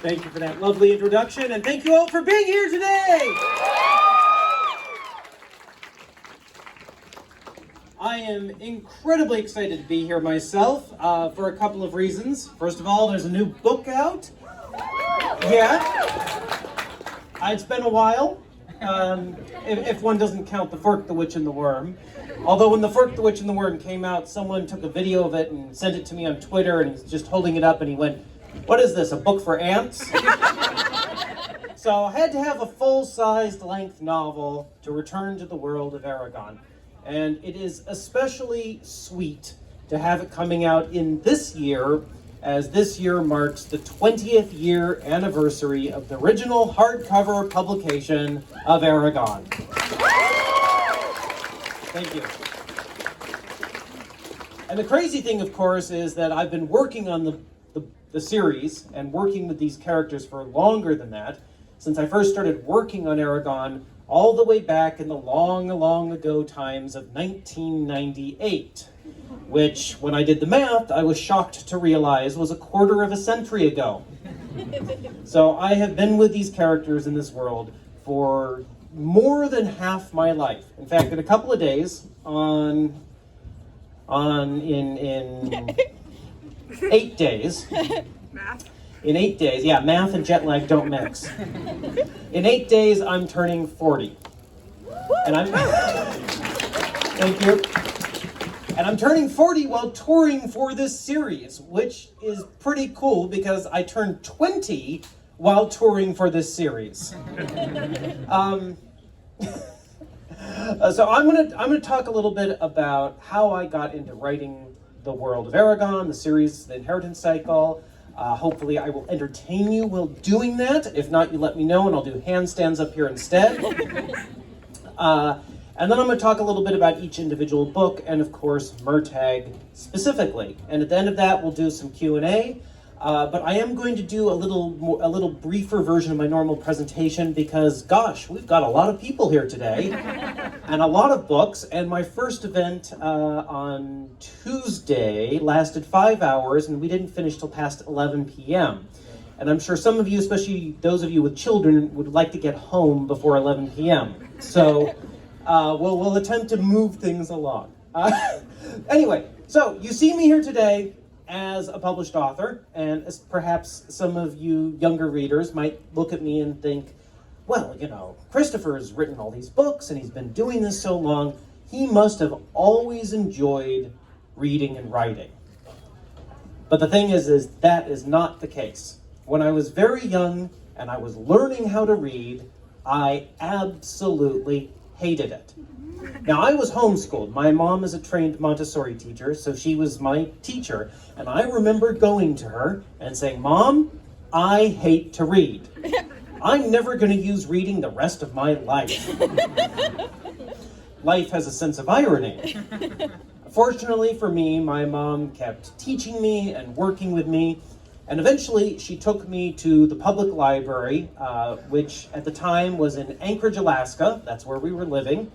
Thank you for that lovely introduction, and thank you all for being here today! I am incredibly excited to be here myself for a couple of reasons. First of all, there's a new book out. Yeah. It's been a while, if one doesn't count The Fork, the Witch, and the Worm. Although when The Fork, the Witch, and the Worm came out, someone took a video of it and sent it to me on Twitter, and he's just holding it up, and he went, "What is this, a book for ants?" So I had to have a full-sized length novel to return to the world of Aragon. And it is especially sweet to have it coming out in this year, as this year marks the 20th year anniversary of the original hardcover publication of Aragon. Thank you. And the crazy thing, of course, is that I've been working on the series and working with these characters for longer than that, since I first started working on Aragon all the way back in the long ago times of 1998, which, when I did the math, I was shocked to realize was a quarter of a century ago. So I have been with these characters in this world for more than half my life. In fact, in a couple of days, in 8 days, Math. in 8 days, yeah, math and jet lag don't mix. In 8 days, I'm turning 40. And I'm, thank you. And I'm turning 40 while touring for this series, which is pretty cool because I turned 20 while touring for this series. So I'm gonna talk a little bit about how I got into writing the world of Aragon, the series, the Inheritance Cycle. Hopefully I will entertain you while doing that. If not, you let me know and I'll do handstands up here instead. And then I'm going to talk a little bit about each individual book and, of course, Murtagh specifically. And at the end of that, we'll do some Q&A. But I am going to do a little briefer version of my normal presentation because, gosh, we've got a lot of people here today and a lot of books. And my first event on Tuesday lasted 5 hours, and we didn't finish till past 11 p.m. And I'm sure some of you, especially those of you with children, would like to get home before 11 p.m. So we'll attempt to move things along. Anyway, so you see me here today as a published author, and as perhaps some of you younger readers might look at me and think, well, you know, Christopher's written all these books and he's been doing this so long, he must have always enjoyed reading and writing. But the thing is that is not the case. When I was very young and I was learning how to read, I absolutely hated it. Now, I was homeschooled. My mom is a trained Montessori teacher, so she was my teacher. And I remember going to her and saying, "Mom, I hate to read. I'm never going to use reading the rest of my life." Life has a sense of irony. Fortunately for me, my mom kept teaching me and working with me. And eventually, she took me to the public library, which at the time was in Anchorage, Alaska. That's where we were living.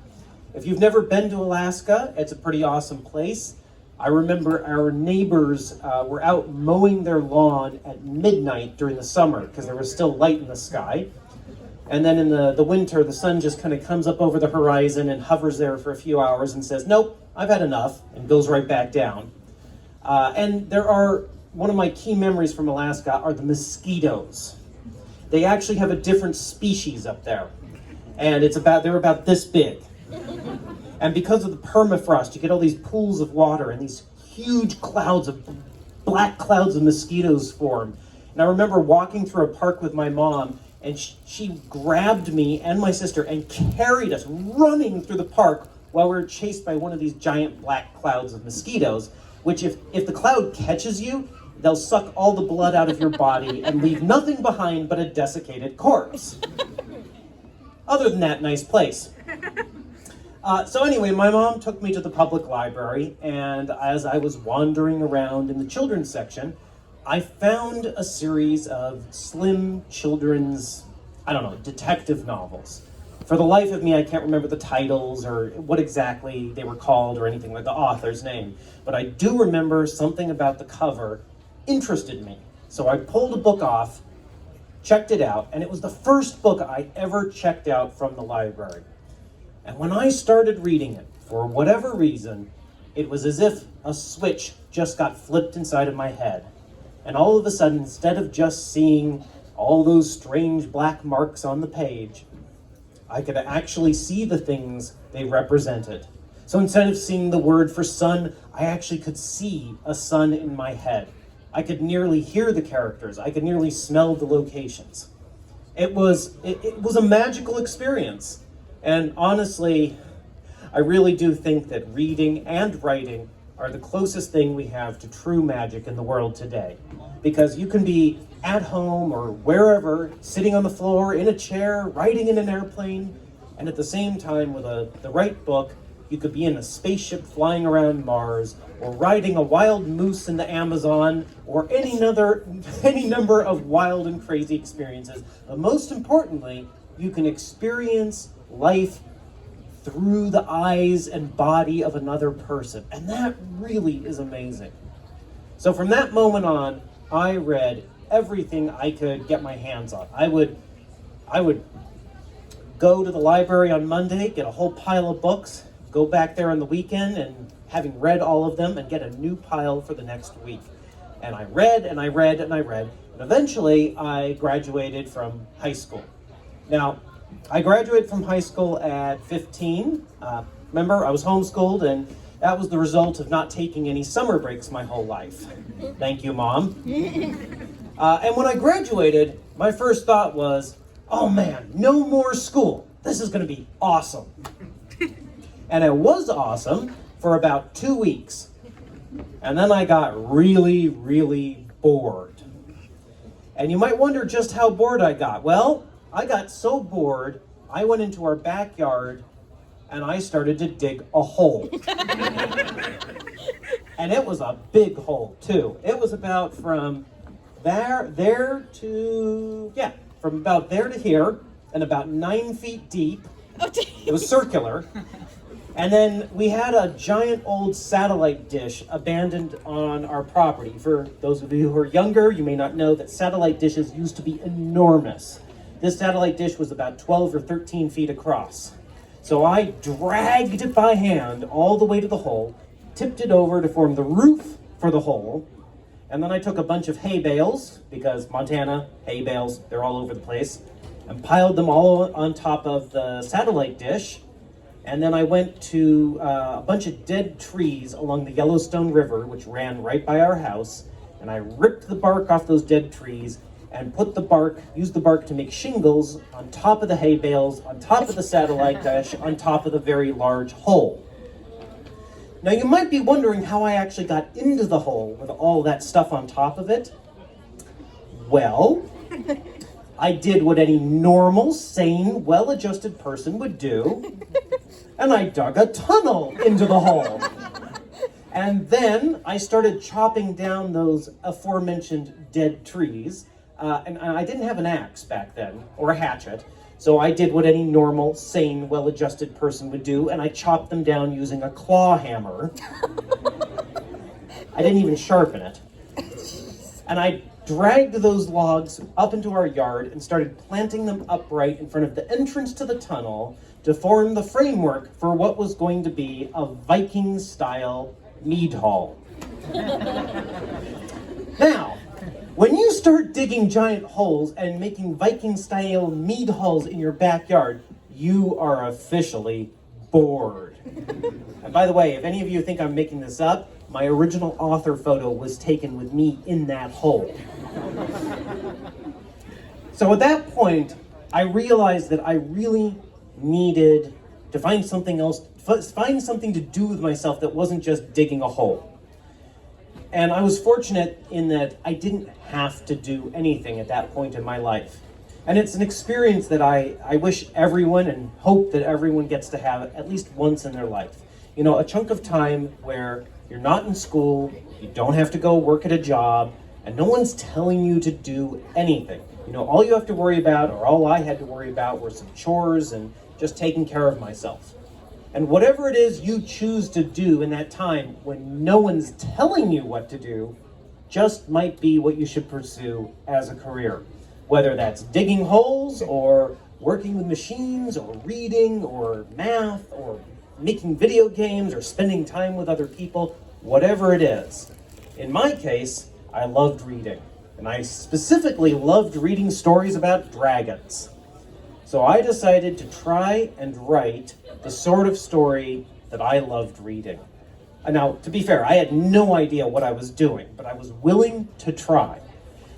If you've never been to Alaska, it's a pretty awesome place. I remember our neighbors were out mowing their lawn at midnight during the summer because there was still light in the sky. And then in the winter, the sun just kind of comes up over the horizon and hovers there for a few hours and says, "Nope, I've had enough," and goes right back down. And one of my key memories from Alaska are the mosquitoes. They actually have a different species up there. And they're about this big. And because of the permafrost, you get all these pools of water and these huge black clouds of mosquitoes form. And I remember walking through a park with my mom, and she grabbed me and my sister and carried us running through the park while we were chased by one of these giant black clouds of mosquitoes, which if the cloud catches you, they'll suck all the blood out of your body and leave nothing behind but a desiccated corpse. Other than that, nice place. So anyway, my mom took me to the public library, and as I was wandering around in the children's section, I found a series of slim children's, detective novels. For the life of me, I can't remember the titles or what exactly they were called or anything like the author's name, but I do remember something about the cover interested me. So I pulled a book off, checked it out, and it was the first book I ever checked out from the library. And when I started reading it, for whatever reason, it was as if a switch just got flipped inside of my head. And all of a sudden, instead of just seeing all those strange black marks on the page, I could actually see the things they represented. So instead of seeing the word for sun, I actually could see a sun in my head. I could nearly hear the characters. I could nearly smell the locations. It was a magical experience. And honestly, I really do think that reading and writing are the closest thing we have to true magic in the world today. Because you can be at home or wherever, sitting on the floor, in a chair, riding in an airplane, and at the same time with the right book, you could be in a spaceship flying around Mars, or riding a wild moose in the Amazon, or any number of wild and crazy experiences. But most importantly, you can experience life through the eyes and body of another person. And that really is amazing. So from that moment on, I read everything I could get my hands on. I would go to the library on Monday, get a whole pile of books, go back there on the weekend, and having read all of them, and get a new pile for the next week. And I read, and I read, and I read, and eventually I graduated from high school. Now, I graduated from high school at 15. Remember, I was homeschooled, and that was the result of not taking any summer breaks my whole life. Thank you, Mom. And when I graduated, my first thought was, oh man, no more school. This is going to be awesome. And it was awesome for about 2 weeks. And then I got really, really bored. And you might wonder just how bored I got. Well, I got so bored, I went into our backyard and I started to dig a hole. And it was a big hole too. It was about from from about there to here, and about 9 feet deep. It was circular. And then we had a giant old satellite dish abandoned on our property. For those of you who are younger, you may not know that satellite dishes used to be enormous. This satellite dish was about 12 or 13 feet across. So I dragged it by hand all the way to the hole, tipped it over to form the roof for the hole, and then I took a bunch of hay bales, because Montana, hay bales, they're all over the place, and piled them all on top of the satellite dish. And then I went to a bunch of dead trees along the Yellowstone River, which ran right by our house, and I ripped the bark off those dead trees and used the bark to make shingles on top of the hay bales, on top of the satellite dish, on top of the very large hole. Now you might be wondering how I actually got into the hole with all that stuff on top of it. Well, I did what any normal, sane, well-adjusted person would do, and I dug a tunnel into the hole. And then I started chopping down those aforementioned dead trees, and I didn't have an axe back then, or a hatchet, so I did what any normal, sane, well-adjusted person would do, and I chopped them down using a claw hammer. I didn't even sharpen it. And I dragged those logs up into our yard and started planting them upright in front of the entrance to the tunnel to form the framework for what was going to be a Viking-style mead hall. Now, when you start digging giant holes and making Viking-style mead halls in your backyard, you are officially bored. And by the way, if any of you think I'm making this up, my original author photo was taken with me in that hole. So at that point, I realized that I really needed to find something else, find something to do with myself that wasn't just digging a hole. And I was fortunate in that I didn't have to do anything at that point in my life. And it's an experience that I wish everyone and hope that everyone gets to have at least once in their life. You know, a chunk of time where you're not in school, you don't have to go work at a job, and no one's telling you to do anything. You know, all you have to worry about, or all I had to worry about, were some chores and just taking care of myself. And whatever it is you choose to do in that time when no one's telling you what to do, just might be what you should pursue as a career. whether that's digging holes or working with machines or reading or math or making video games or spending time with other people, whatever it is. In my case, I loved reading, and I specifically loved reading stories about dragons. So I decided to try and write the sort of story that I loved reading. And now, to be fair, I had no idea what I was doing, but I was willing to try.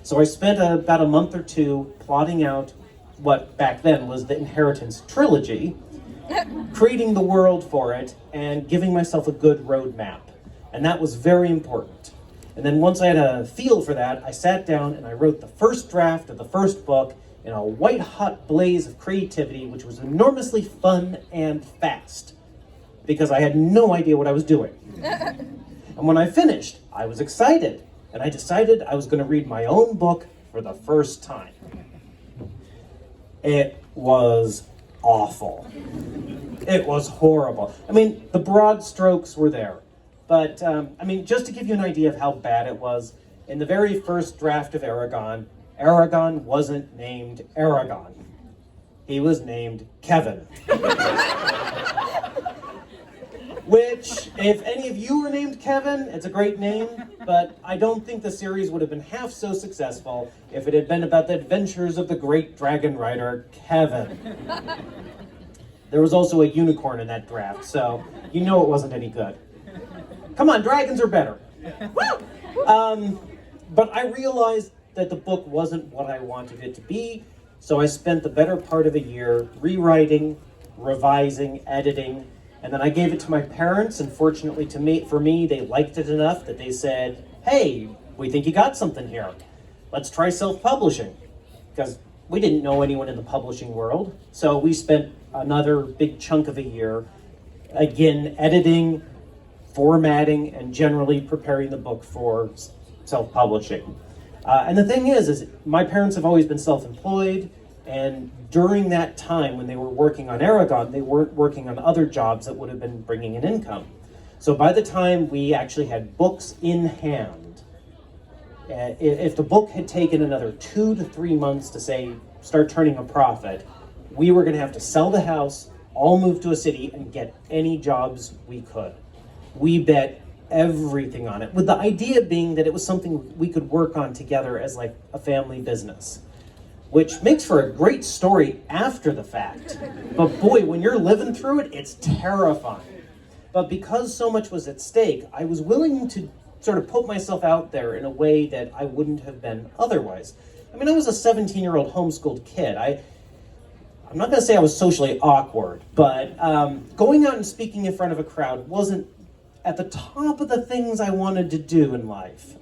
So I spent about a month or two plotting out what back then was the Inheritance trilogy, creating the world for it, and giving myself a good roadmap. And that was very important. And then once I had a feel for that, I sat down and I wrote the first draft of the first book in a white-hot blaze of creativity, which was enormously fun and fast, because I had no idea what I was doing. And when I finished, I was excited, and I decided I was going to read my own book for the first time. It was awful. It was horrible. I mean, the broad strokes were there. But, just to give you an idea of how bad it was, in the very first draft of Aragon wasn't named Aragon. He was named Kevin. Which, if any of you were named Kevin, it's a great name, but I don't think the series would have been half so successful if it had been about the adventures of the great dragon rider, Kevin. There was also a unicorn in that draft, so you know it wasn't any good. Come on, dragons are better. But I realized that the book wasn't what I wanted it to be, so I spent the better part of a year rewriting, revising, editing, and then I gave it to my parents, and fortunately for me, they liked it enough that they said, "Hey, we think you got something here. Let's try self-publishing." Because we didn't know anyone in the publishing world, so we spent another big chunk of a year, again, editing, formatting, and generally preparing the book for self-publishing. And the thing is my parents have always been self-employed, and during that time when they were working on Aragon, they weren't working on other jobs that would have been bringing an income. So by the time we actually had books in hand, if the book had taken another 2 to 3 months to start turning a profit, we were going to have to sell the house, all move to a city, and get any jobs we could. We bet everything on it, with the idea being that it was something we could work on together as like a family business, which makes for a great story after the fact. But boy, when you're living through it, it's terrifying. But because so much was at stake, I was willing to sort of put myself out there in a way that I wouldn't have been otherwise. I mean, I was a 17-year-old homeschooled kid. I'm not going to say I was socially awkward, but going out and speaking in front of a crowd wasn't at the top of the things I wanted to do in life.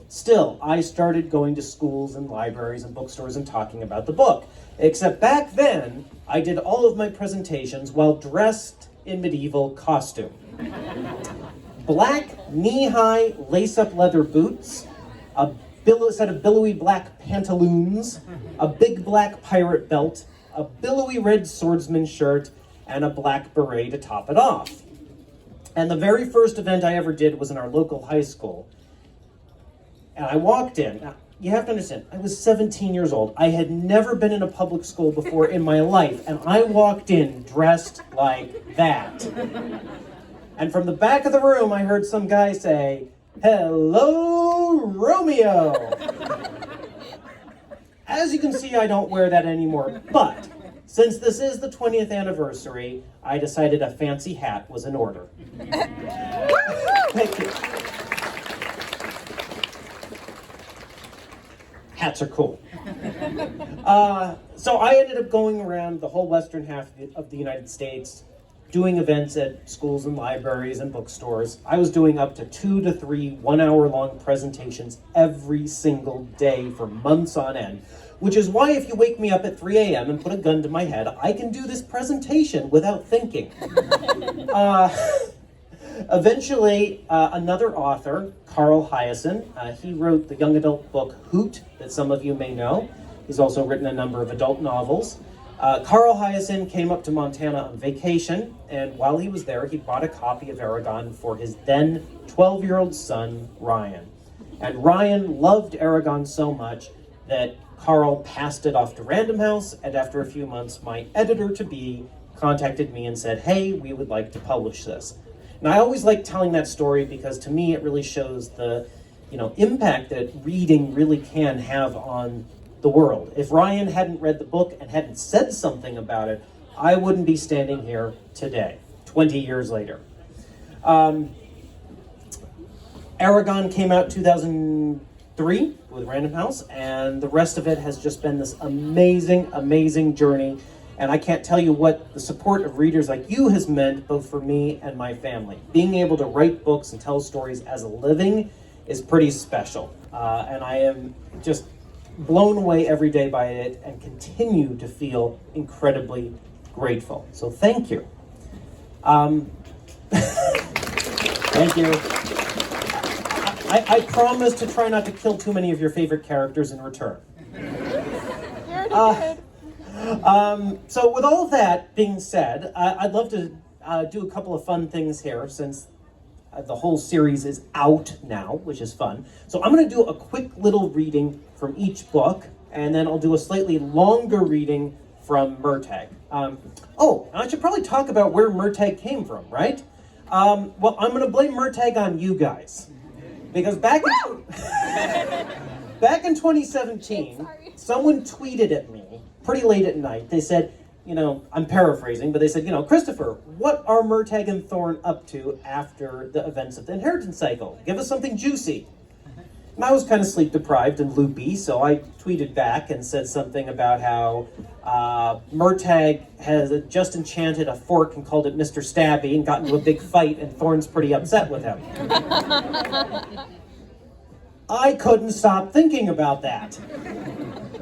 Still, I started going to schools and libraries and bookstores and talking about the book. Except back then, I did all of my presentations while dressed in medieval costume. Black knee-high lace-up leather boots, a set of billowy black pantaloons, a big black pirate belt, a billowy red swordsman shirt, and a black beret to top it off. And the very first event I ever did was in our local high school. And I walked in. Now, you have to understand, I was 17 years old. I had never been in a public school before in my life, and I walked in dressed like that. And from the back of the room, I heard some guy say, "Hello, Romeo." As you can see, I don't wear that anymore, but since this is the 20th anniversary, I decided a fancy hat was in order. Thank you. Hats are cool. So I ended up going around the whole western half of the United States, doing events at schools and libraries and bookstores. I was doing up to 2 to 3 one-hour-long presentations every single day for months on end, which is why if you wake me up at 3 a.m. and put a gun to my head, I can do this presentation without thinking. Eventually, another author, Carl Hyacin, he wrote the young adult book Hoot, that some of you may know. He's also written a number of adult novels. Carl Hyacin came up to Montana on vacation, and while he was there, he bought a copy of Aragon for his then 12-year-old son, Ryan. And Ryan loved Aragon so much that Carl passed it off to Random House, and after a few months, my editor-to-be contacted me and said, hey, we would like to publish this. And I always like telling that story because to me it really shows the impact that reading really can have on the world. If Ryan hadn't read the book and hadn't said something about it, I wouldn't be standing here today, 20 years later. Aragon came out 2003 with Random House, and the rest of it has just been this amazing, amazing journey. And I can't tell you what the support of readers like you has meant, both for me and my family. Being able to write books and tell stories as a living is pretty special. And I am just blown away every day by it and continue to feel incredibly grateful. So thank you. Thank you. I promise to try not to kill too many of your favorite characters in return. So with all that being said, I'd love to do a couple of fun things here since the whole series is out now, which is fun. So I'm going to do a quick little reading from each book, and then I'll do a slightly longer reading from Murtagh. Oh, and I should probably talk about where Murtagh came from, right? Well, I'm going to blame Murtagh on you guys. Because back in 2017, someone tweeted at me pretty late at night. They said, I'm paraphrasing, but they said, Christopher, what are Murtagh and Thorn up to after the events of the inheritance cycle? Give us something juicy. And I was kind of sleep deprived and loopy, so I tweeted back and said something about how Murtagh has just enchanted a fork and called it Mr. Stabby and got into a big fight, and Thorn's pretty upset with him. I couldn't stop thinking about that.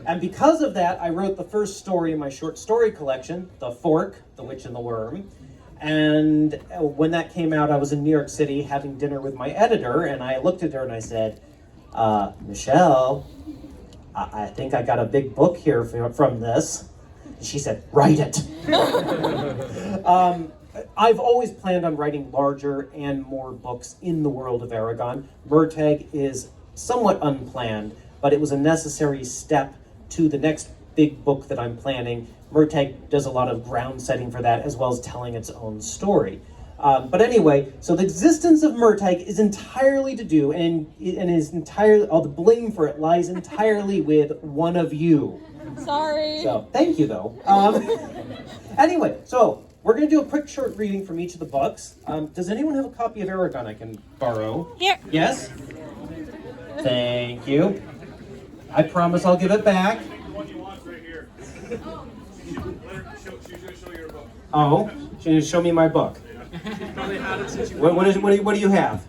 And because of that, I wrote the first story in my short story collection, The Fork, The Witch and the Worm. And when that came out, I was in New York City having dinner with my editor, and I looked at her and I said, Michelle, I think I got a big book here from this. And she said, write it. I've always planned on writing larger and more books in the world of Aragon. Murtagh is somewhat unplanned, but it was a necessary step to the next big book that I'm planning. Murtagh does a lot of ground setting for that, as well as telling its own story. But anyway, so the existence of Murtagh is entirely to do, and is entirely, all the blame for it lies entirely with one of you. Sorry. So, thank you though. Anyway, so we're going to do a quick short reading from each of the books. Does anyone have a copy of Aragon I can borrow? Here. Yes? Thank you. I promise I'll give it back. The one you want right here. She's gonna show you her book. Oh, she's going to show me my book. Probably had it since you What do you have?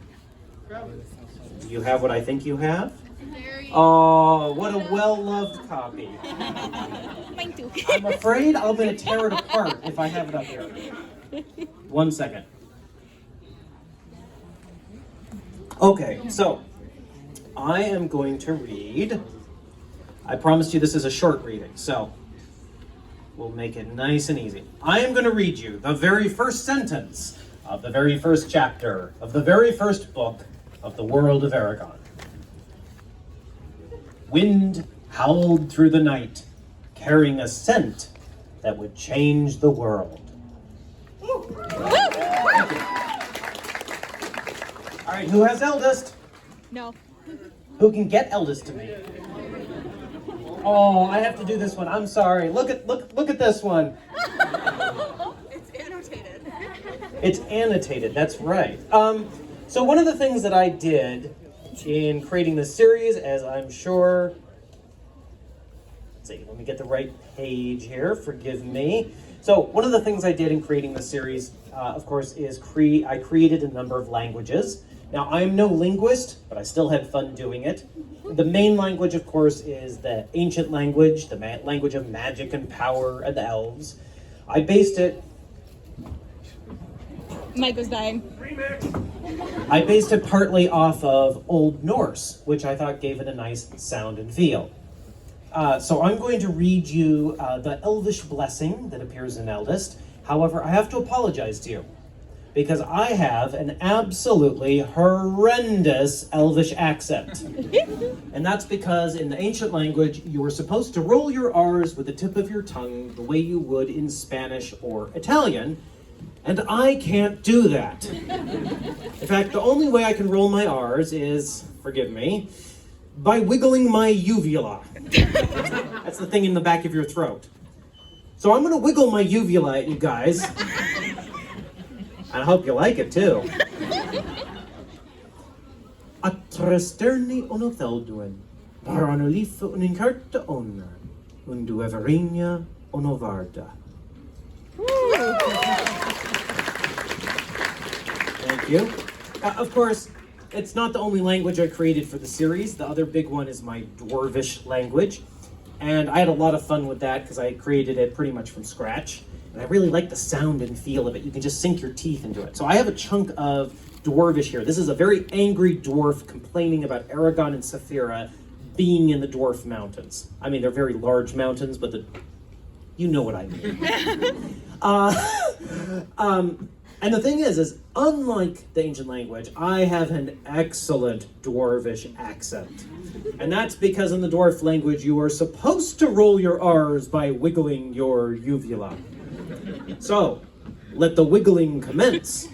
Do you have what I think you have? Oh, what a well-loved copy. Mine too. I'm afraid I'm going to tear it apart if I have it up here. 1 second. Okay, so I am going to read. I promised you this is a short reading, so we'll make it nice and easy. I am going to read you the very first sentence of the very first chapter of the very first book of the world of Aragon. Wind howled through the night, carrying a scent that would change the world. All right, who has eldest? No. Who can get eldest to me? Oh, I have to do this one. I'm sorry. Look at this one. It's annotated. It's annotated. That's right. So one of the things that I did in creating this series, as I'm sure, let's see, let me get the right page here. Forgive me. So one of the things I did in creating this series, of course, is I created a number of languages. Now, I am no linguist, but I still had fun doing it. The main language, of course, is the ancient language, the language of magic and power and the elves. I based it... Mike was dying. I based it partly off of Old Norse, which I thought gave it a nice sound and feel. So I'm going to read you the Elvish blessing that appears in Eldest. However, I have to apologize to you. because I have an absolutely horrendous Elvish accent. And that's because in the ancient language, you were supposed to roll your R's with the tip of your tongue the way you would in Spanish or Italian, and I can't do that. In fact, the only way I can roll my R's is, forgive me, by wiggling my uvula. That's the thing in the back of your throat. So I'm gonna wiggle my uvula at you guys. I hope you like it too. Atresterni onothelduin, paranolife unincarta onna, undu everina onovarda. Thank you. Of course, it's not the only language I created for the series. The other big one is my Dwarvish language. And I had a lot of fun with that because I created it pretty much from scratch. And I really like the sound and feel of it. You can just sink your teeth into it. So I have a chunk of Dwarvish here. This is a very angry dwarf complaining about Aragon and Saphira being in the Dwarf Mountains. I mean, they're very large mountains, but you know what I mean. And the thing is unlike the ancient language, I have an excellent Dwarvish accent. And that's because in the Dwarf language, you are supposed to roll your R's by wiggling your uvula. So, let the wiggling commence.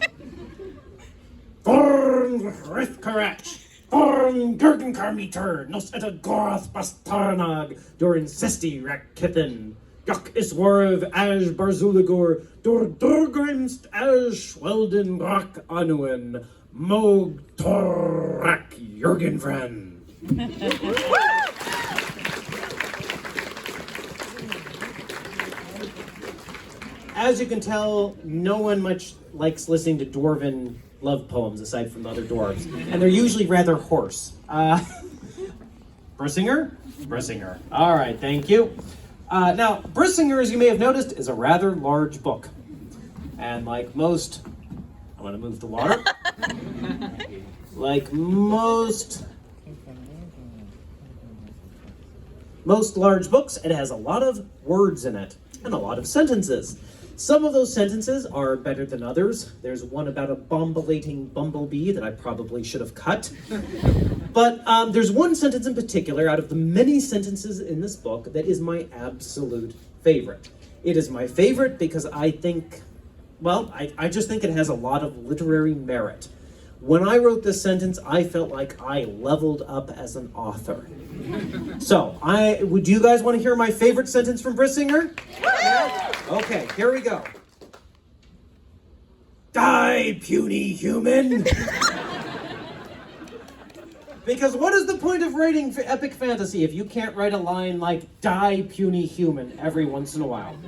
Vorn Rithkarach, Vorn Gergenkarmiter, Nos Etagoroth Bastarnag, Durin Sesti Rakithin. Jak is warv as Barzuligor, door Durgrimst as Schwelden Brak Anuen, Mog Torak Jürgenfran. As you can tell, no one much likes listening to Dwarven love poems aside from the other dwarves, and they're usually rather hoarse. Brissinger? Brissinger. All right, thank you. Now, Brissinger, as you may have noticed, is a rather large book. And like most, I'm going to move the water. Like most large books, it has a lot of words in it and a lot of sentences. Some of those sentences are better than others. There's one about a bombulating bumblebee that I probably should have cut. But there's one sentence in particular out of the many sentences in this book that is my absolute favorite. It is my favorite because I think, well, I just think it has a lot of literary merit. When I wrote this sentence, I felt like I leveled up as an author. So, would you guys want to hear my favorite sentence from Brissinger? Okay, here we go. Die, puny human! Because what is the point of writing epic fantasy if you can't write a line like, die, puny human, every once in a while?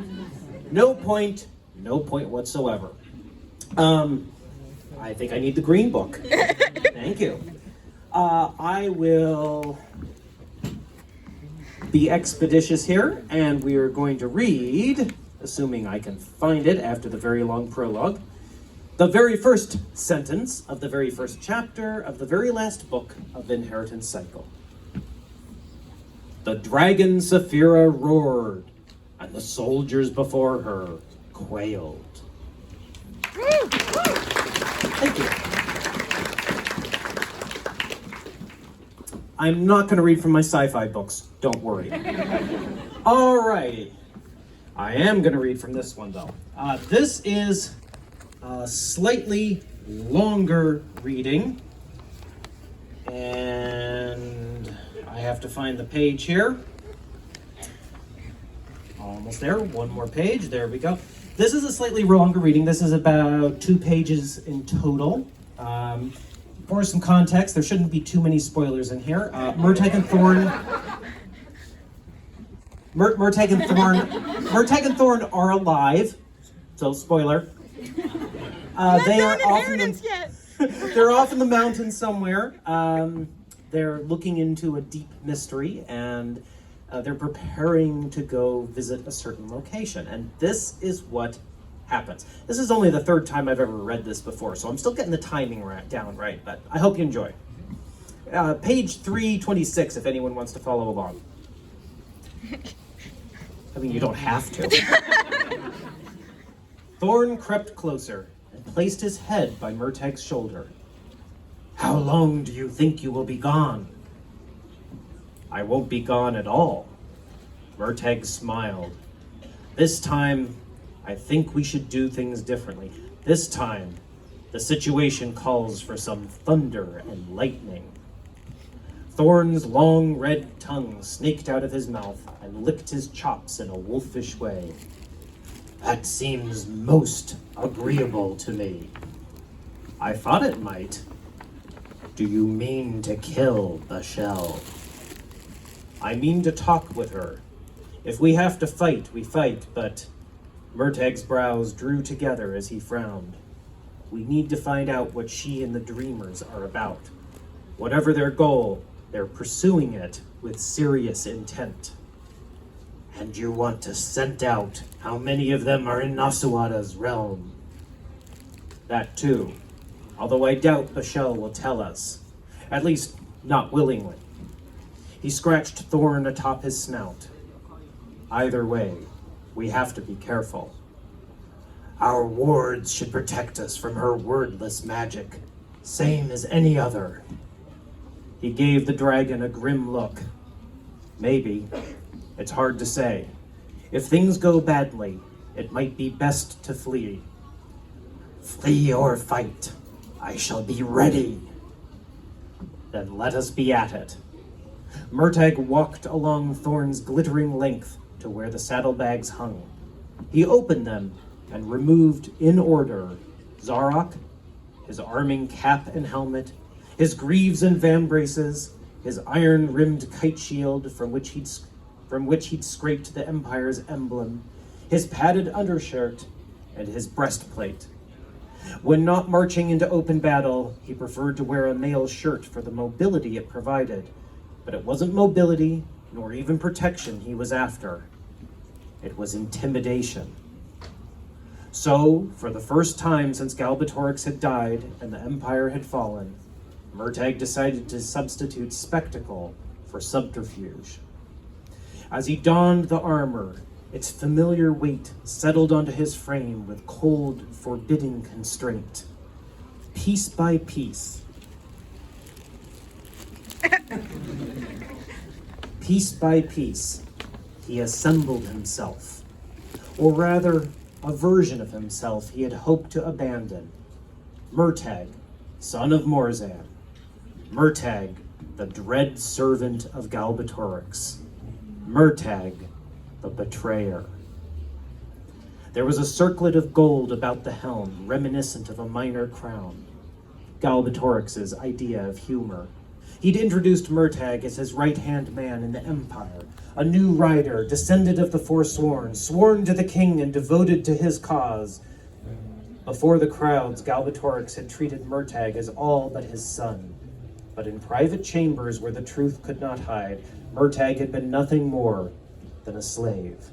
No point whatsoever. I think I need the green book. Thank you. I will be expeditious here, and we are going to read, assuming I can find it after the very long prologue, the very first sentence of the very first chapter of the very last book of the Inheritance Cycle. The dragon Saphira roared, and the soldiers before her quailed. Thank you. I'm not going to read from my sci-fi books, don't worry. Alrighty. I am going to read from this one, though. This is a slightly longer reading, and I have to find the page here. Almost there, one more page, there we go. This is a slightly longer reading. This is about 2 pages in total. For some context, there shouldn't be too many spoilers in here. Murtagh and Thorn are alive, so spoiler. They are they're off in the mountains somewhere. They're looking into a deep mystery, and they're preparing to go visit a certain location. And this is what happens. This is only the 3rd time I've ever read this before, so I'm still getting the timing down right, but I hope you enjoy. Page 326, if anyone wants to follow along. I mean, you don't have to. Thorn crept closer and placed his head by Murtagh's shoulder. "How long do you think you will be gone?" "I won't be gone at all." Murtagh smiled. "This time, I think we should do things differently. This time, the situation calls for some thunder and lightning." Thorn's long red tongue snaked out of his mouth and licked his chops in a wolfish way. "That seems most agreeable to me." "I thought it might." "Do you mean to kill Bashel?" "I mean to talk with her. If we have to fight, we fight, but..." Murtagh's brows drew together as he frowned. "We need to find out what she and the Dreamers are about. Whatever their goal, they're pursuing it with serious intent." "And you want to scent out how many of them are in Nasuada's realm?" "That too, although I doubt Bashel will tell us. At least, not willingly." He scratched Thorn atop his snout. "Either way, we have to be careful. Our wards should protect us from her wordless magic, same as any other." He gave the dragon a grim look. "Maybe. It's hard to say. If things go badly, it might be best to flee." "Flee or fight, I shall be ready." "Then let us be at it." Murtagh walked along Thorn's glittering length to where the saddlebags hung. He opened them and removed, in order, Zarok, his arming cap and helmet, his greaves and vambraces, his iron-rimmed kite shield from which he'd scraped the Empire's emblem, his padded undershirt, and his breastplate. When not marching into open battle, he preferred to wear a mail shirt for the mobility it provided, but it wasn't mobility, nor even protection he was after. It was intimidation. So, for the first time since Galbatorix had died and the Empire had fallen, Murtagh decided to substitute spectacle for subterfuge. As he donned the armor, its familiar weight settled onto his frame with cold, forbidding constraint. Piece by piece, piece by piece, he assembled himself, or rather, a version of himself he had hoped to abandon. Murtagh, son of Morzan. Murtagh, the dread servant of Galbatorix. Murtagh, the betrayer. There was a circlet of gold about the helm, reminiscent of a minor crown. Galbatorix's idea of humor. He'd introduced Murtagh as his right-hand man in the Empire, a new rider, descendant of the Forsworn, sworn to the king and devoted to his cause. Before the crowds, Galbatorix had treated Murtagh as all but his son. But in private chambers where the truth could not hide, Murtagh had been nothing more than a slave.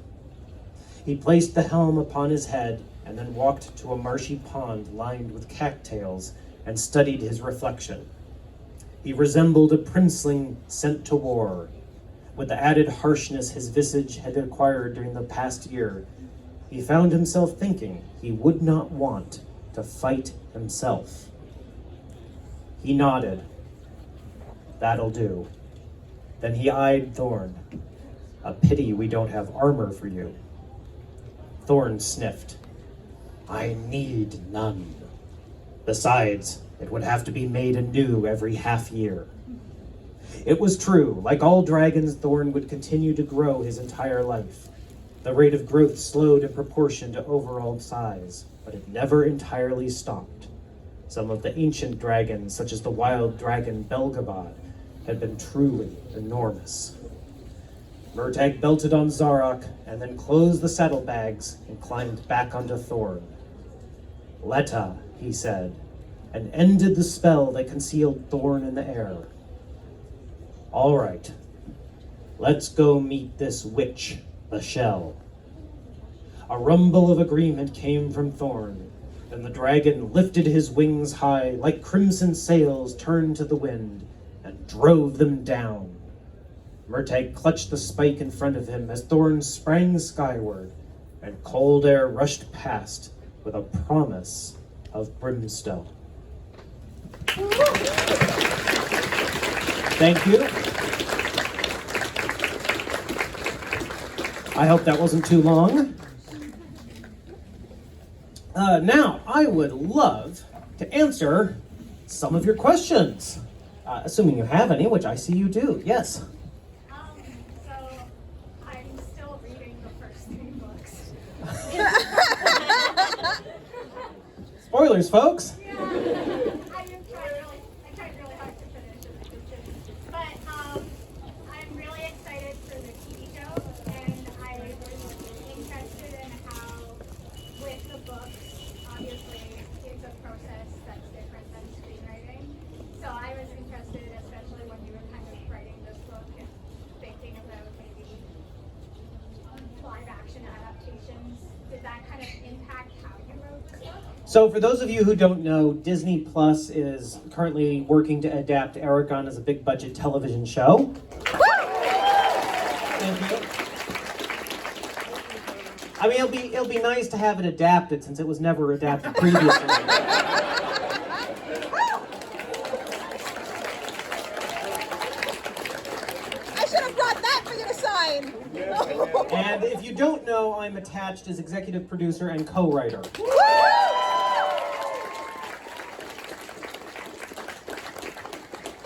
He placed the helm upon his head and then walked to a marshy pond lined with cattails and studied his reflection. He resembled a princeling sent to war. With the added harshness his visage had acquired during the past year, he found himself thinking he would not want to fight himself. He nodded. "That'll do." Then he eyed Thorn. "A pity we don't have armor for you." Thorn sniffed. "I need none. Besides, it would have to be made anew every half year." It was true. Like all dragons, Thorn would continue to grow his entire life. The rate of growth slowed in proportion to overall size, but it never entirely stopped. Some of the ancient dragons, such as the wild dragon Belgabad, had been truly enormous. Murtagh belted on Zarok and then closed the saddlebags and climbed back onto Thorn. "Letta," he said, and ended the spell that concealed Thorn in the air. "All right, let's go meet this witch, Bashel." A rumble of agreement came from Thorn, and the dragon lifted his wings high, like crimson sails turned to the wind, and drove them down. Murtagh clutched the spike in front of him as Thorn sprang skyward, and cold air rushed past with a promise of brimstone. Thank you. I hope that wasn't too long. Now, I would love to answer some of your questions, assuming you have any, which I see you do. Yes. So I'm still reading the first 3 books. Spoilers, folks. I tried really hard to finish it. I just didn't. But I'm really excited for the TV show, and I was interested in how, with the books, obviously it's a process that's different than screenwriting. So I was interested, especially when you were kind of writing this book and thinking about maybe live action adaptations. Did that kind of impact how you wrote this book? So for those of you who don't know, Disney Plus is currently working to adapt Aragon as a big budget television show. Thank you. I mean, it'll be nice to have it adapted since it was never adapted previously. I should have brought that for you to sign. And if you don't know, I'm attached as executive producer and co-writer.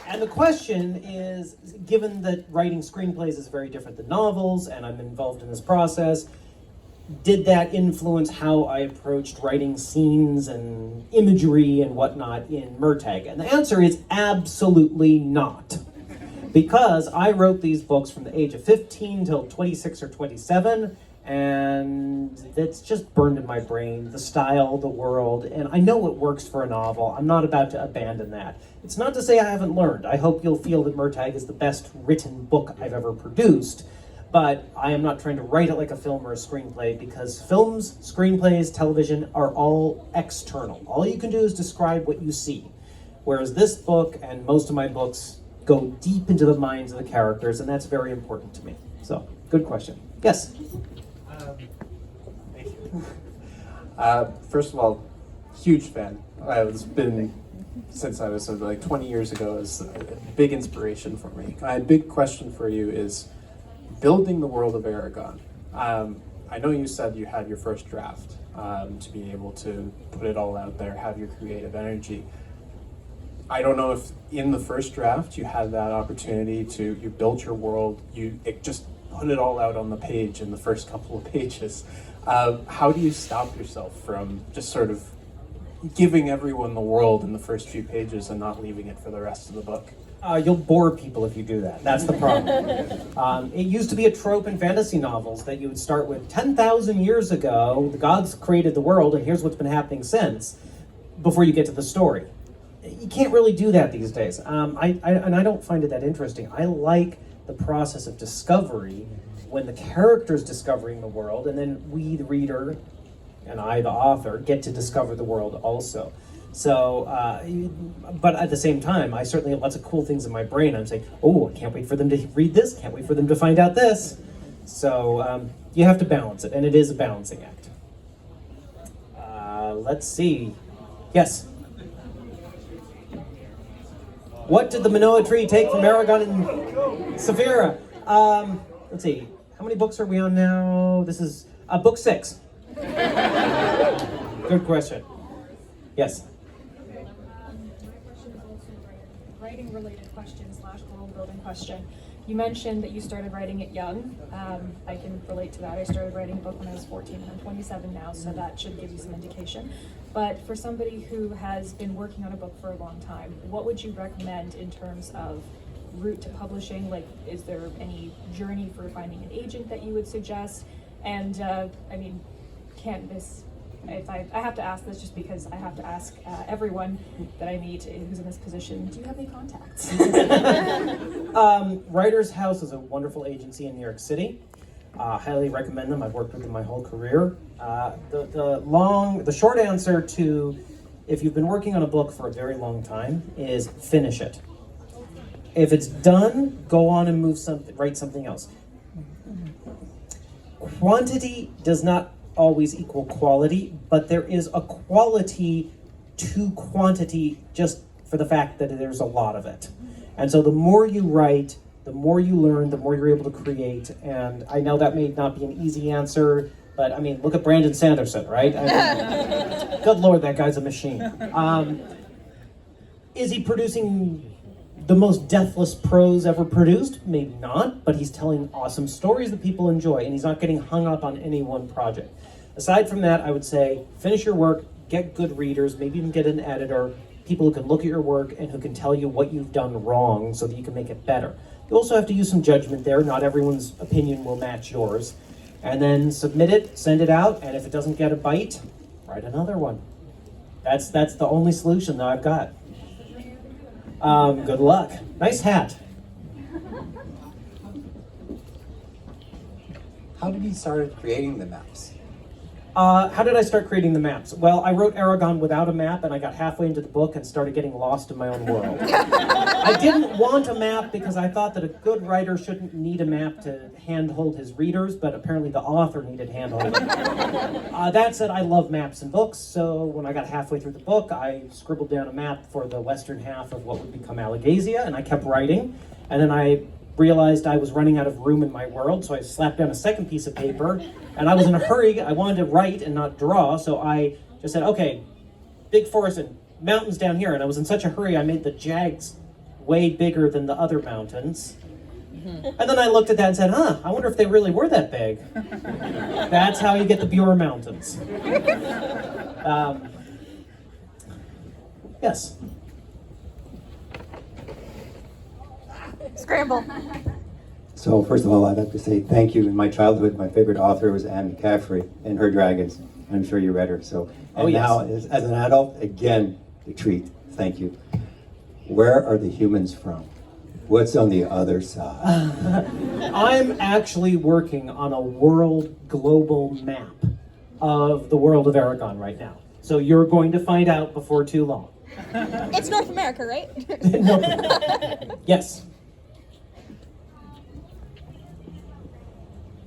And the question is, given that writing screenplays is very different than novels, and I'm involved in this process, did that influence how I approached writing scenes and imagery and whatnot in Murtagh? And the answer is absolutely not. Because I wrote these books from the age of 15 till 26 or 27, and that's just burned in my brain, the style, the world, and I know what works for a novel. I'm not about to abandon that. It's not to say I haven't learned. I hope you'll feel that Murtagh is the best written book I've ever produced, but I am not trying to write it like a film or a screenplay, because films, screenplays, television are all external. All you can do is describe what you see, whereas this book and most of my books go deep into the minds of the characters, and that's very important to me. So, good question. Yes? Thank you. First of all, huge fan. It's been since I was like 20 years ago. Is a big inspiration for me. My big question for you is building the world of Aragon. I know you said you had your first draft to be able to put it all out there, have your creative energy. I don't know if in the first draft you had that opportunity to, you built your world, just put it all out on the page in the first couple of pages. How do you stop yourself from just sort of giving everyone the world in the first few pages and not leaving it for the rest of the book? You'll bore people if you do that. That's the problem. It used to be a trope in fantasy novels that you would start with 10,000 years ago, the gods created the world, and here's what's been happening since, before you get to the story. You can't really do that these days. And I don't find it that interesting. I like the process of discovery when the character's discovering the world, and then we, the reader, and I, the author, get to discover the world also. So, but at the same time, I certainly have lots of cool things in my brain. I'm saying, oh, I can't wait for them to read this, can't wait for them to find out this. So, you have to balance it, and it is a balancing act. Let's see. Yes? What did the Manoa tree take from Aragon and Saphira? Let's see. How many books are we on now? This is book 6. Good question. Yes? My question is also writing related question / world building question. You mentioned that you started writing it young. I can relate to that. I started writing a book when I was 14 and I'm 27 now, so that should give you some indication. But for somebody who has been working on a book for a long time, what would you recommend in terms of route to publishing? Like, is there any journey for finding an agent that you would suggest? And I mean, I have to ask this just because I have to ask everyone that I meet who's in this position, do you have any contacts? Writer's House is a wonderful agency in New York City. Highly recommend them. I've worked with them my whole career. The short answer to if you've been working on a book for a very long time is finish it. If it's done, go on and write something else. Quantity does not always equal quality, but there is a quality to quantity just for the fact that there's a lot of it. And so the more you write, the more you learn, the more you're able to create. And I know that may not be an easy answer, but I mean, look at Brandon Sanderson, right? I mean, good Lord, that guy's a machine. Is he producing the most deathless prose ever produced? Maybe not, but he's telling awesome stories that people enjoy, and he's not getting hung up on any one project. Aside from that, I would say finish your work, get good readers, maybe even get an editor, people who can look at your work and who can tell you what you've done wrong so that you can make it better. You also have to use some judgment there. Not everyone's opinion will match yours. And then submit it, send it out, and if it doesn't get a bite, write another one. That's the only solution that I've got. Good luck. Nice hat. How did you start creating the maps? How did I start creating the maps? Well, I wrote Aragon without a map, and I got halfway into the book and started getting lost in my own world. I didn't want a map because I thought that a good writer shouldn't need a map to handhold his readers, but apparently the author needed handholding. That said, I love maps and books, so when I got halfway through the book, I scribbled down a map for the western half of what would become Alagasia, and I kept writing, and then I realized I was running out of room in my world, so I slapped down a second piece of paper, and I was in a hurry. I wanted to write and not draw, so I just said, okay, big forest and mountains down here, and I was in such a hurry I made the jags way bigger than the other mountains. And then I looked at that and said, I wonder if they really were that big. That's how you get the Bure Mountains. Yes. Scramble. So first of all, I'd like to say thank you. In my childhood, my favorite author was Anne McCaffrey and her dragons. I'm sure you read her. So, and yes. now as an adult, again, the treat. Thank you. Where are the humans from? What's on the other side? I'm actually working on a world global map of the world of Aragon right now. So you're going to find out before too long. It's North America, right? No. Yes.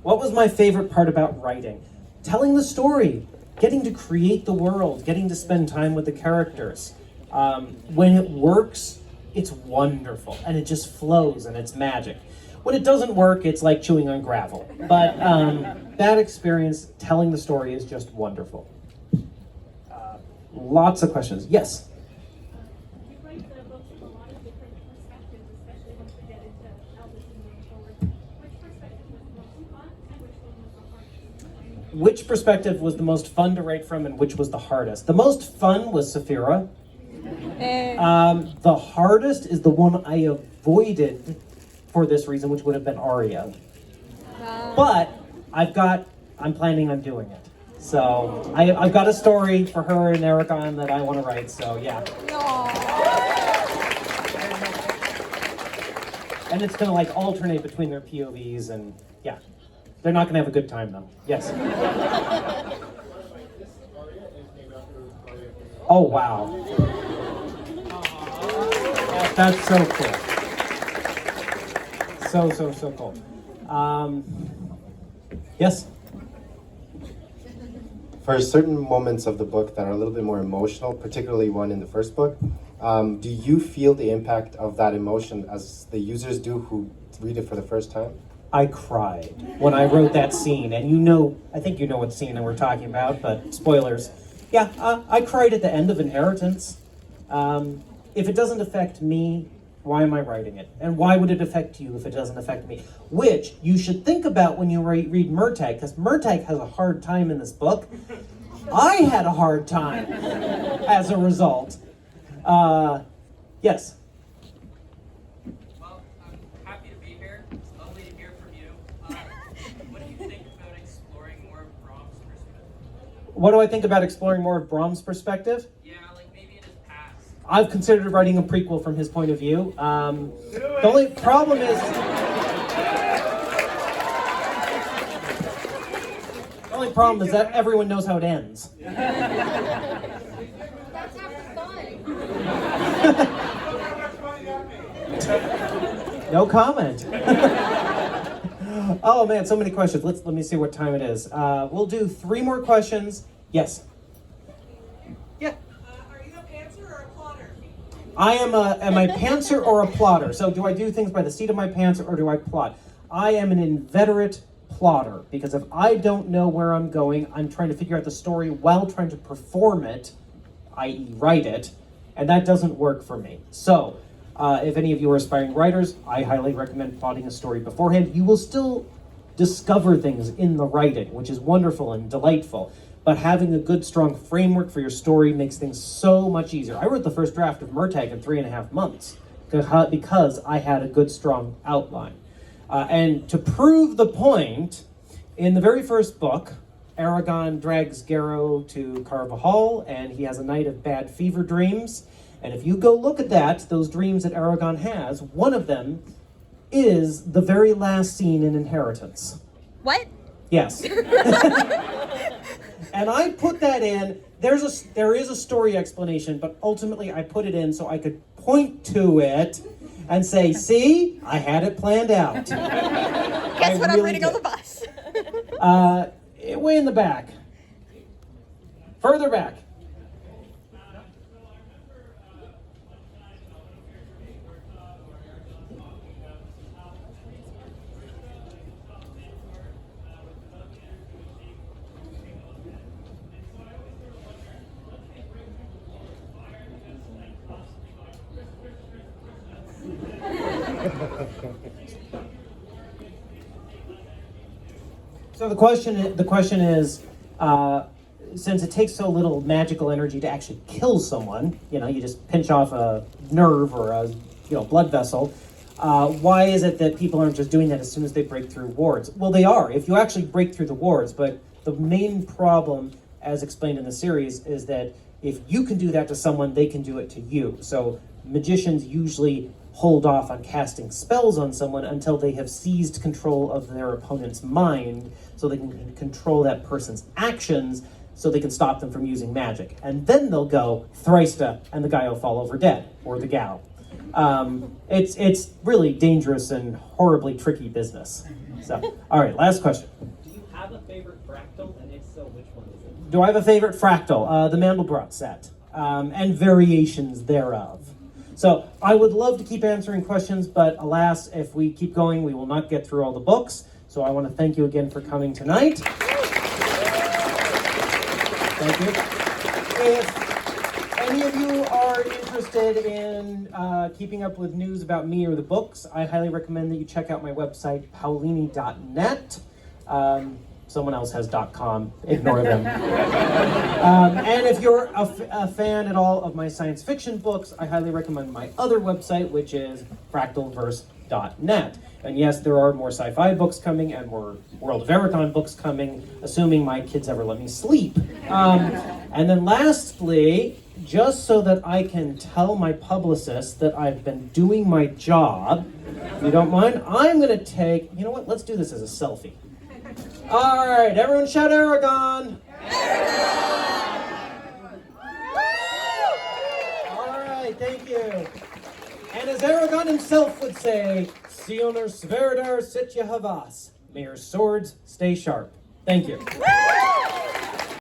What was my favorite part about writing? Telling the story, getting to create the world, getting to spend time with the characters. When it works, it's wonderful, and it just flows, and it's magic. When it doesn't work, it's like chewing on gravel. But that experience, telling the story, is just wonderful. Lots of questions. Yes? You write the books from a lot of different perspectives, especially once we get into Elvis and moving forward. Which perspective was the most fun and which one was the hardest? Which perspective was the most fun to write from and which was the hardest? The most fun was Saphira. The hardest is the one I avoided for this reason, which would have been Arya. But I'm planning on doing it. So I've got a story for her and Aragon that I want to write, so yeah. And it's going to like alternate between their POVs and yeah. They're not going to have a good time though. Yes. Oh wow. That's so cool. So cool. Yes? For certain moments of the book that are a little bit more emotional, particularly one in the first book, do you feel the impact of that emotion as the users do who read it for the first time? I cried when I wrote that scene, and I think you know what scene we're talking about, but spoilers. Yeah, I cried at the end of Inheritance. If it doesn't affect me, why am I writing it? And why would it affect you if it doesn't affect me? Which you should think about when you read Murtagh, because Murtagh has a hard time in this book. I had a hard time as a result. Yes? Well, I'm happy to be here. It's lovely to hear from you. What do you think about exploring more of Brahms' perspective? What do I think about exploring more of Brahms' perspective? Yeah, like maybe in his past. I've considered writing a prequel from his point of view. The only problem is... The only problem is that everyone knows how it ends. That's half the fun. No comment. Oh man, so many questions. Let me see what time it is. We'll do 3 more questions. Yes? Yeah. Are you okay am I pantser or a plotter? So do I do things by the seat of my pants or do I plot? I am an inveterate plotter because if I don't know where I'm going, I'm trying to figure out the story while trying to perform it, i.e. write it, and that doesn't work for me. So if any of you are aspiring writers, I highly recommend plotting a story beforehand. You will still discover things in the writing, which is wonderful and delightful. But having a good, strong framework for your story makes things so much easier. I wrote the first draft of Murtagh in 3.5 months because I had a good, strong outline. And to prove the point, in the very first book, Aragon drags Garrow to Carvajal, and he has a night of bad fever dreams. And if you go look at that, those dreams that Aragon has, one of them is the very last scene in Inheritance. What? Yes. And I put that in. There is a story explanation, but ultimately I put it in so I could point to it and say, see, I had it planned out. Guess what I'm reading on the bus? Way in the back. Further back. So the question is, since it takes so little magical energy to actually kill someone, you just pinch off a nerve or a blood vessel. Why is it that people aren't just doing that as soon as they break through wards? Well, they are, if you actually break through the wards, but the main problem, as explained in the series, is that if you can do that to someone, they can do it to you. So magicians usually hold off on casting spells on someone until they have seized control of their opponent's mind, so they can control that person's actions, so they can stop them from using magic. And then they'll go, Thrysta, and the guy will fall over dead, or the gal. It's really dangerous and horribly tricky business. So, all right, last question. Do you have a favorite fractal, and if so, which one is it? Do I have a favorite fractal? The Mandelbrot set, and variations thereof. So I would love to keep answering questions, but alas, if we keep going, we will not get through all the books. So I want to thank you again for coming tonight. Thank you. If any of you are interested in keeping up with news about me or the books, I highly recommend that you check out my website, paolini.net. Someone else has .com. Ignore them. And if you're a fan at all of my science fiction books, I highly recommend my other website, which is fractalverse.net. And yes, there are more sci-fi books coming and more World of Aragon books coming, assuming my kids ever let me sleep. And then lastly, just so that I can tell my publicist that I've been doing my job, if you don't mind, I'm going to take, you know what, let's do this as a selfie. All right, everyone shout Aragon! Aragon! All right, thank you. And as Aragon himself would say, Sioner Sverdar Sitya Havas. May your swords stay sharp. Thank you.